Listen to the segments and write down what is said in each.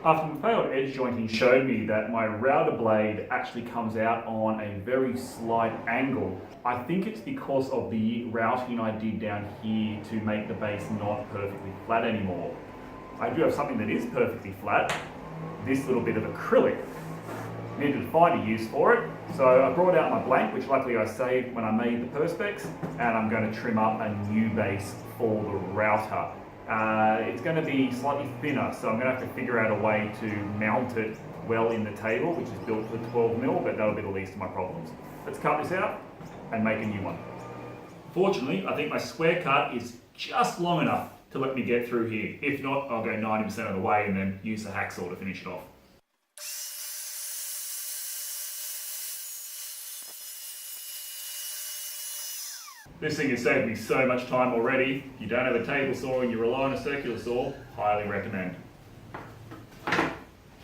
After my failed edge jointing showed me that my router blade actually comes out on a very slight angle, I think it's because of the routing I did down here to make the base not perfectly flat anymore. I do have something that is perfectly flat, this little bit of acrylic. Needed to find a use for it, so I brought out my blank, which luckily I saved when I made the perspex, and I'm going to trim up a new base for the router. It's going to be slightly thinner, so I'm going to have to figure out a way to mount it well in the table, which is built for 12mm, but that'll be the least of my problems. Let's cut this out and make a new one. Fortunately, I think my square cut is just long enough to let me get through here. If not, I'll go 90% of the way and then use the hacksaw to finish it off. This thing has saved me so much time already. If you don't have a table saw and you rely on a circular saw, highly recommend.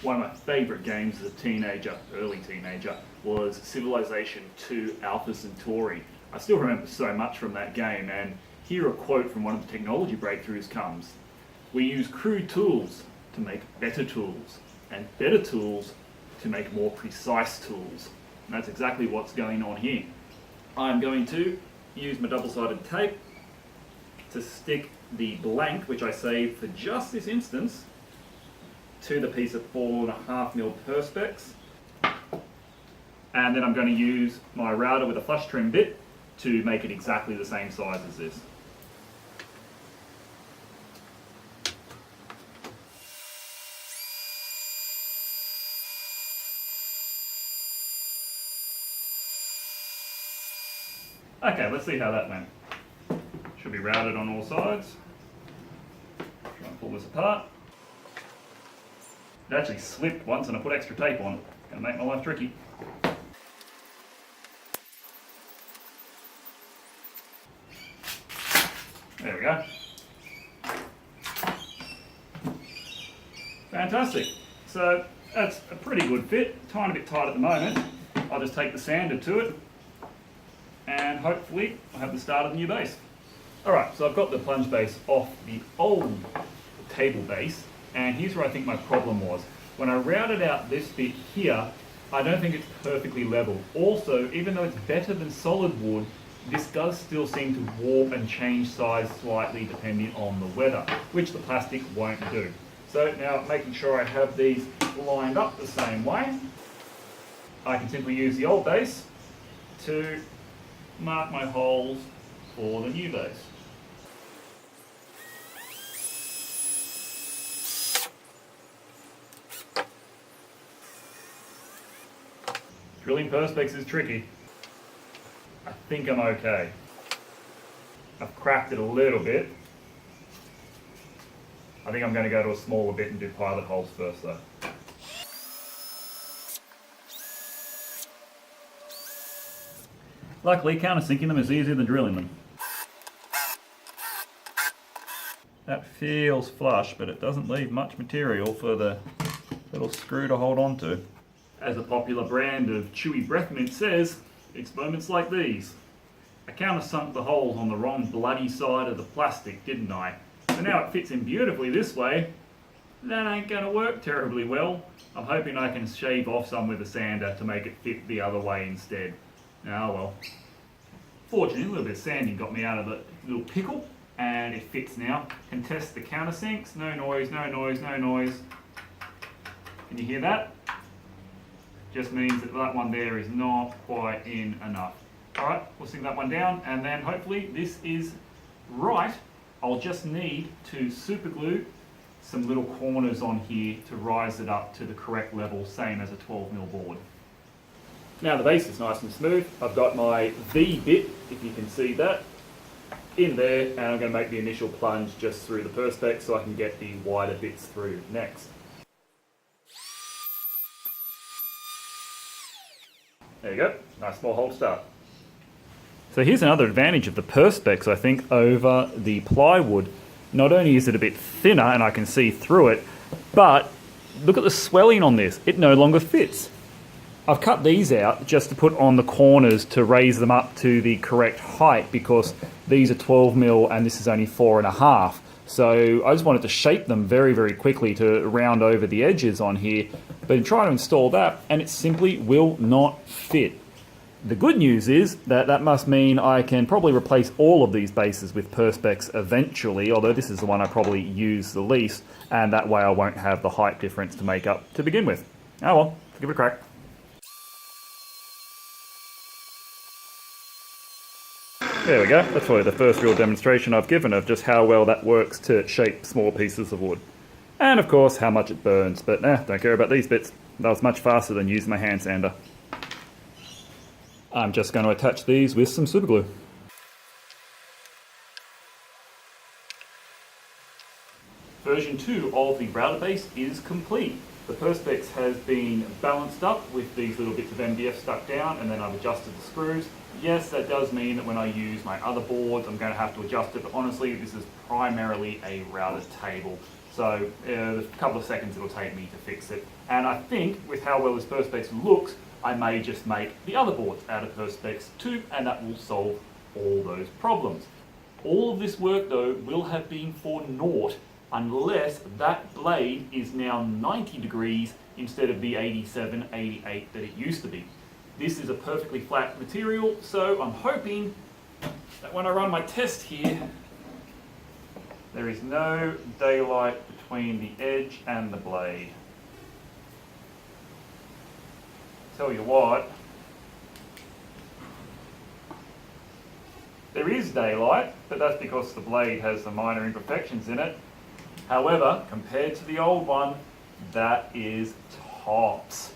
One of my favourite games as a teenager, early teenager, was Civilization 2 Alpha Centauri. I still remember so much from that game, and here a quote from one of the technology breakthroughs comes. We use crude tools to make better tools, and better tools to make more precise tools. And that's exactly what's going on here. I'm going to use my double-sided tape to stick the blank, which I saved for just this instance, to the piece of 4.5mm perspex. And then I'm going to use my router with a flush trim bit to make it exactly the same size as this. Okay, let's see how that went. Should be routed on all sides. Try and pull this apart. It actually slipped once and I put extra tape on it. Gonna make my life tricky. There we go. Fantastic. So that's a pretty good fit. Tiny bit tight at the moment. I'll just take the sander to it, and hopefully I'll have the start of the new base. Alright, so I've got the plunge base off the old table base, and here's where I think my problem was. When I routed out this bit here, I don't think it's perfectly level. Also, even though it's better than solid wood, this does still seem to warp and change size slightly depending on the weather, which the plastic won't do. So now, making sure I have these lined up the same way, I can simply use the old base to mark my holes for the new base. Drilling perspex is tricky. I think I'm okay. I've cracked it a little bit. I think I'm going to go to a smaller bit and do pilot holes first though. Luckily, countersinking them is easier than drilling them. That feels flush, but it doesn't leave much material for the little screw to hold on to. As a popular brand of chewy breath mint says, it's moments like these. I countersunk the holes on the wrong bloody side of the plastic, didn't I? So now it fits in beautifully this way. That ain't going to work terribly well. I'm hoping I can shave off some with a sander to make it fit the other way instead. Oh well. Fortunately, a little bit of sanding got me out of the little pickle, and it fits now. Can test the countersinks. No noise, no noise, no noise. Can you hear that? Just means that that one there is not quite in enough. Alright, we'll sink that one down, and then hopefully this is right. I'll just need to super glue some little corners on here to rise it up to the correct level, same as a 12mm board. Now the base is nice and smooth. I've got my V bit, if you can see that, in there, and I'm going to make the initial plunge just through the perspex so I can get the wider bits through next. There you go, nice small hole to start. So here's another advantage of the perspex, I think, over the plywood. Not only is it a bit thinner and I can see through it, but look at the swelling on this. It no longer fits. I've cut these out just to put on the corners to raise them up to the correct height, because these are 12mm and this is only 4.5. So I just wanted to shape them very, very quickly to round over the edges on here, but in trying to install that, and it simply will not fit. The good news is that that must mean I can probably replace all of these bases with perspex eventually, although this is the one I probably use the least, and that way I won't have the height difference to make up to begin with. Oh well, give it a crack. There we go, that's probably the first real demonstration I've given of just how well that works to shape small pieces of wood. And of course how much it burns, but don't care about these bits. That was much faster than using my hand sander. I'm just going to attach these with some super glue. Version 2 of the router base is complete. The perspex has been balanced up with these little bits of MDF stuck down, and then I've adjusted the screws. Yes, that does mean that when I use my other boards I'm going to have to adjust it, but honestly this is primarily a router table. So a couple of seconds it'll take me to fix it. And I think with how well this perspex looks, I may just make the other boards out of perspex too, and that will solve all those problems. All of this work though will have been for naught unless that blade is now 90 degrees instead of the 87, 88 that it used to be. This is a perfectly flat material, so I'm hoping that when I run my test here, there is no daylight between the edge and the blade. Tell you what, there is daylight, but that's because the blade has some minor imperfections in it. However, compared to the old one, that is tops.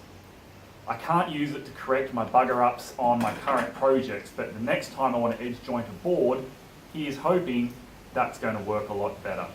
I can't use it to correct my bugger ups on my current projects, but the next time I want to edge joint a board, here's hoping that's going to work a lot better.